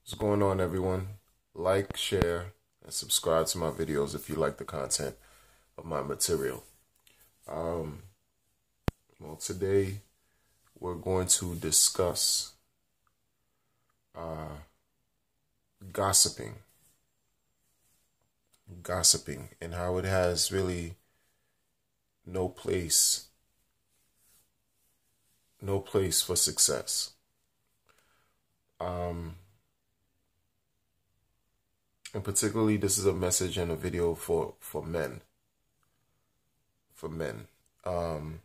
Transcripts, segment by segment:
What's going on, everyone? Like, share, and subscribe to my videos if you like the content of my material. Um, Today we're going to discuss uh, gossiping, and how it has really no place, for success. And particularly, this is a message and a video for men. For men. And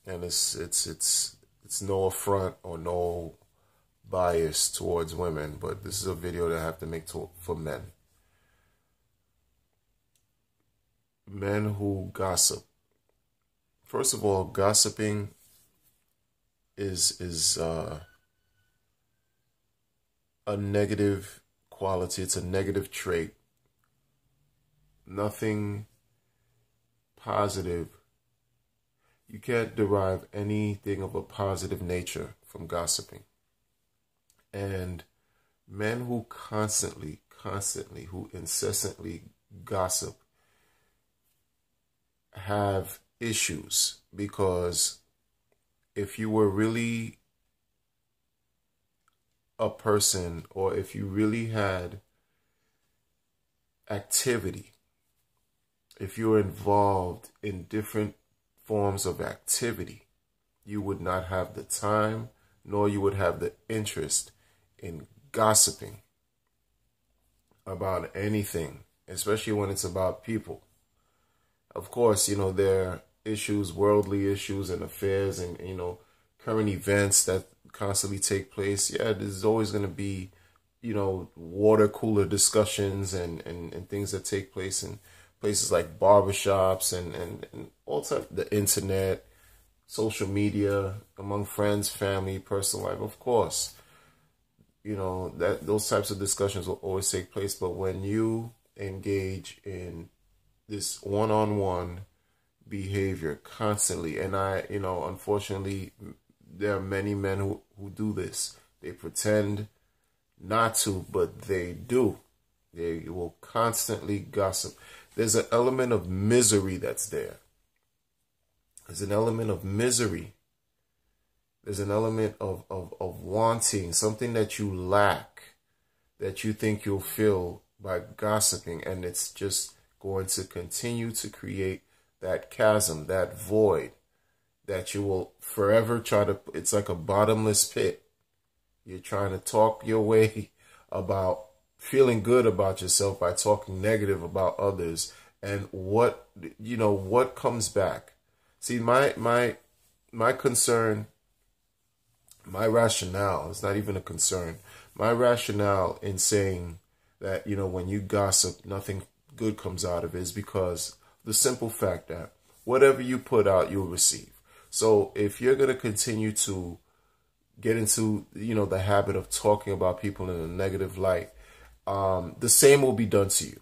it's no affront or no bias towards women, but this is a video that I have to make for men. Men who gossip. First of all, gossiping is a negative quality. It's a negative trait. Nothing positive. You can't derive anything of a positive nature from gossiping. And men who who incessantly gossip have issues, because if you were really a person, or if you really had activity, if you were involved in different forms of activity, you would not have the time, nor you would have the interest in gossiping about anything, especially when it's about people. Of course, there are issues, worldly issues and affairs, and, current events that constantly take place. Yeah, there's always going to be, water cooler discussions and things that take place in places like barbershops and all types, the internet, social media, among friends, family, personal life. Of course, that those types of discussions will always take place. But when you engage in this one-on-one behavior constantly, and unfortunately, there are many men who do this. They pretend not to, but they do. They will constantly gossip. There's an element of misery that's there. There's an element of misery. There's an element of wanting something that you lack, that you think you'll fill by gossiping, and it's just going to continue to create that chasm, that void, that you will forever try to, it's like a bottomless pit. You're trying to talk your way about feeling good about yourself by talking negative about others. And what comes back? See, my concern, my rationale, it's not even a concern. My rationale in saying that, when you gossip, nothing good comes out of it, is because the simple fact that whatever you put out, you'll receive. So if you're going to continue to get into, the habit of talking about people in a negative light, the same will be done to you.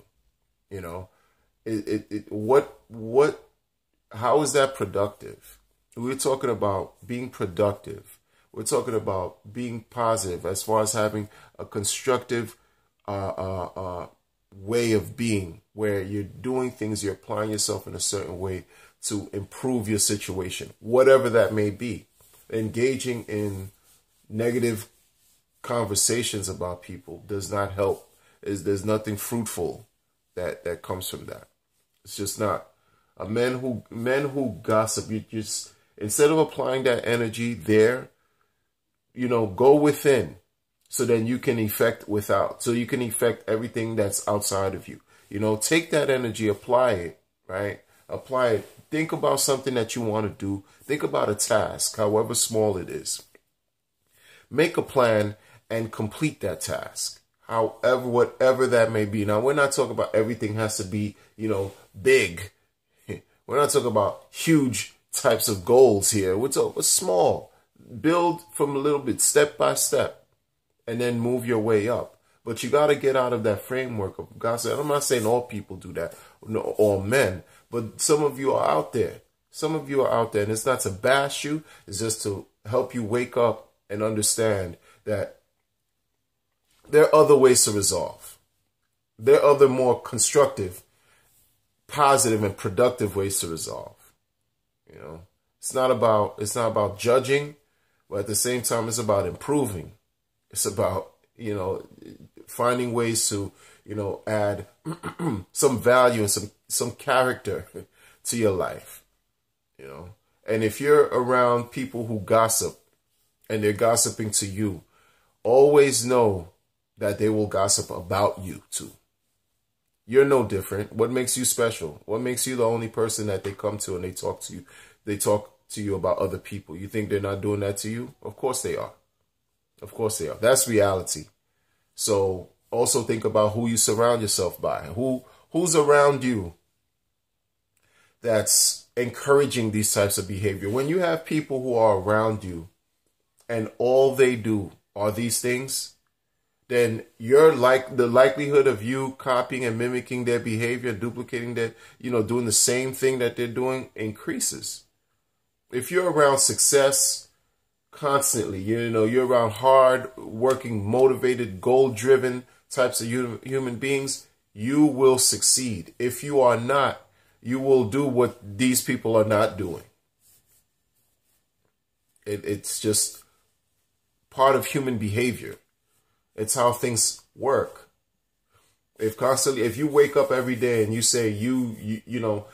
How is that productive? We're talking about being productive. We're talking about being positive as far as having a constructive way of being, where you're doing things, you're applying yourself in a certain way to improve your situation, whatever that may be. Engaging in negative conversations about people does not help. There's nothing fruitful that comes from that. It's just not. Men who gossip, you just, instead of applying that energy there, go within, so then you can effect without. So you can effect everything that's outside of you. Take that energy, apply it, right? Apply it. Think about something that you want to do. Think about a task, however small it is. Make a plan and complete that task, whatever that may be. Now, we're not talking about everything has to be, big. We're not talking about huge types of goals here. We're talking about small. Build from a little bit, step by step, and then move your way up. But you got to get out of that framework of gossip. I'm not saying all people do that, all men, but some of you are out there. Some of you are out there, and it's not to bash you. It's just to help you wake up and understand that there are other ways to resolve. There are other more constructive, positive, and productive ways to resolve. You know, it's not about judging, but at the same time, it's about improving. It's about, you know, finding ways to, you know, add some value and some character to your life. You know, and if you're around people who gossip and they're gossiping to you, always know that they will gossip about you too. You're no different. What makes you special? What makes you the only person that they come to and they talk to you? They talk to you about other people. You think they're not doing that to you? Of course they are. Of course they are. That's reality. So also think about who you surround yourself by. Who's around you that's encouraging these types of behavior. When you have people who are around you and all they do are these things, then the likelihood of you copying and mimicking their behavior, duplicating their, you know, doing the same thing that they're doing increases. If you're around success constantly, you know, you're around hard working, motivated, goal-driven types of human beings, you will succeed. If you are not, you will do what these people are not doing. It's just part of human behavior. It's how things work. If you wake up every day and you say, you know,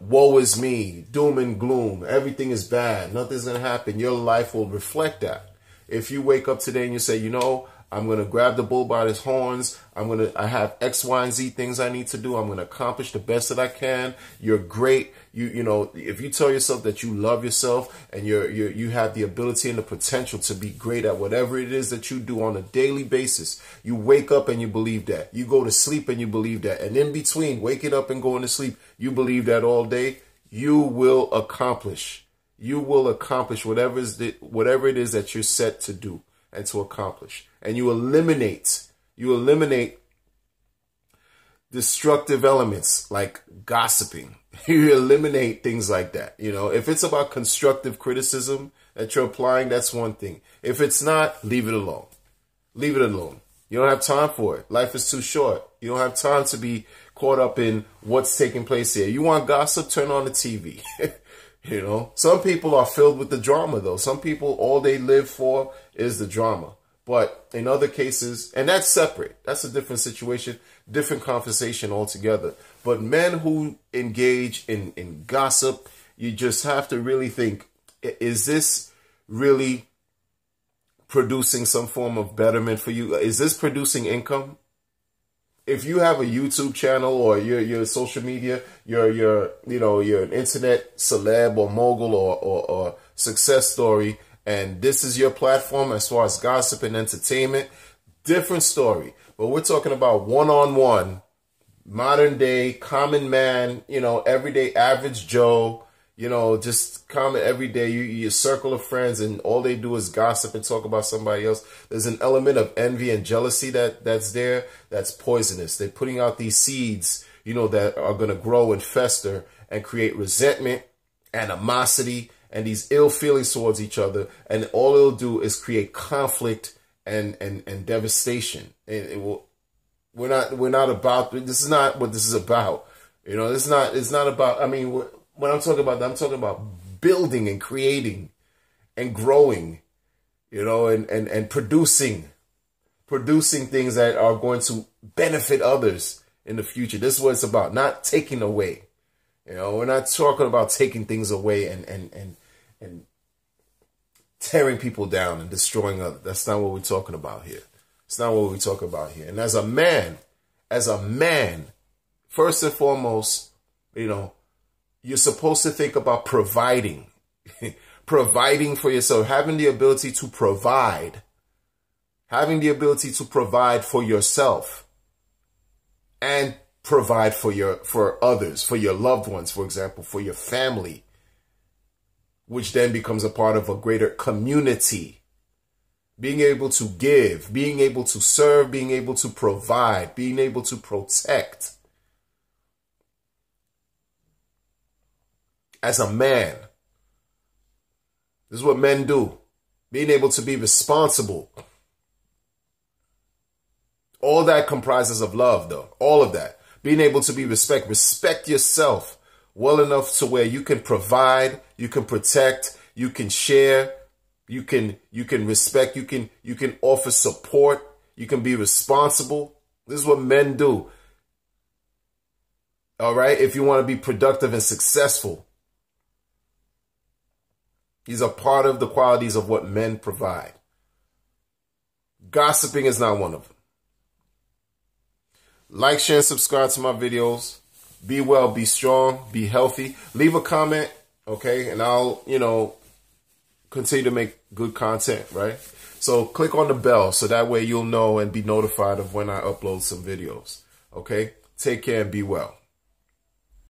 woe is me, doom and gloom, everything is bad, nothing's going to happen, your life will reflect that. If you wake up today and you say, you know, I'm going to grab the bull by his horns, I have X, Y, and Z things I need to do, I'm going to accomplish the best that I can, you're great. You know, if you tell yourself that you love yourself and you have the ability and the potential to be great at whatever it is that you do on a daily basis, you wake up and you believe that. You go to sleep and you believe that. And in between waking up and going to sleep, you believe that all day, you will accomplish. You will accomplish whatever it is that you're set to do and to accomplish. And you eliminate destructive elements like gossiping. You eliminate things like that. You know, if it's about constructive criticism that you're applying, that's one thing. If it's not, leave it alone. Leave it alone. You don't have time for it. Life is too short. You don't have time to be caught up in what's taking place here. You want gossip? Turn on the TV. You know, some people are filled with the drama, though. Some people, all they live for is the drama. But in other cases, and that's separate. That's a different situation, different conversation altogether. But men who engage in gossip, you just have to really think, is this really producing some form of betterment for you? Is this producing income? If you have a YouTube channel or your social media, you're an internet celeb or mogul or success story, and this is your platform as far as gossip and entertainment, different story. But we're talking about one-on-one, modern day, common man, you know, everyday average Joe, you know, just common every day, your circle of friends, and all they do is gossip and talk about somebody else. There's an element of envy and jealousy that's there that's poisonous. They're putting out these seeds, you know, that are going to grow and fester and create resentment, animosity, and these ill feelings towards each other. And all it'll do is create conflict and devastation. And we're not about, this is not what this is about. You know, it's not about, I mean, when I'm talking about that, I'm talking about building and creating and growing, you know, and producing things that are going to benefit others in the future. This is what it's about, not taking away. You know, we're not talking about taking things away and tearing people down and destroying others. That's not what we're talking about here. It's not what we're talking about here. And as a man, first and foremost, you know, you're supposed to think about providing, providing for yourself, having the ability to provide for yourself and provide for others, for your loved ones, for example, for your family, which then becomes a part of a greater community. Being able to give, being able to serve, being able to provide, being able to protect. As a man, this is what men do. Being able to be responsible All that comprises of love, though. All of that. Being able to be respect yourself well enough to where you can provide, you can protect, you can share, you can respect, you can offer support, you can be responsible. This is what men do. All right? If you want to be productive and successful. These are part of the qualities of what men provide. Gossiping is not one of them. Like, share, and subscribe to my videos. Be well, be strong, be healthy. Leave a comment, okay? And I'll, continue to make good content, right? So click on the bell so that way you'll know and be notified of when I upload some videos, okay? Take care and be well.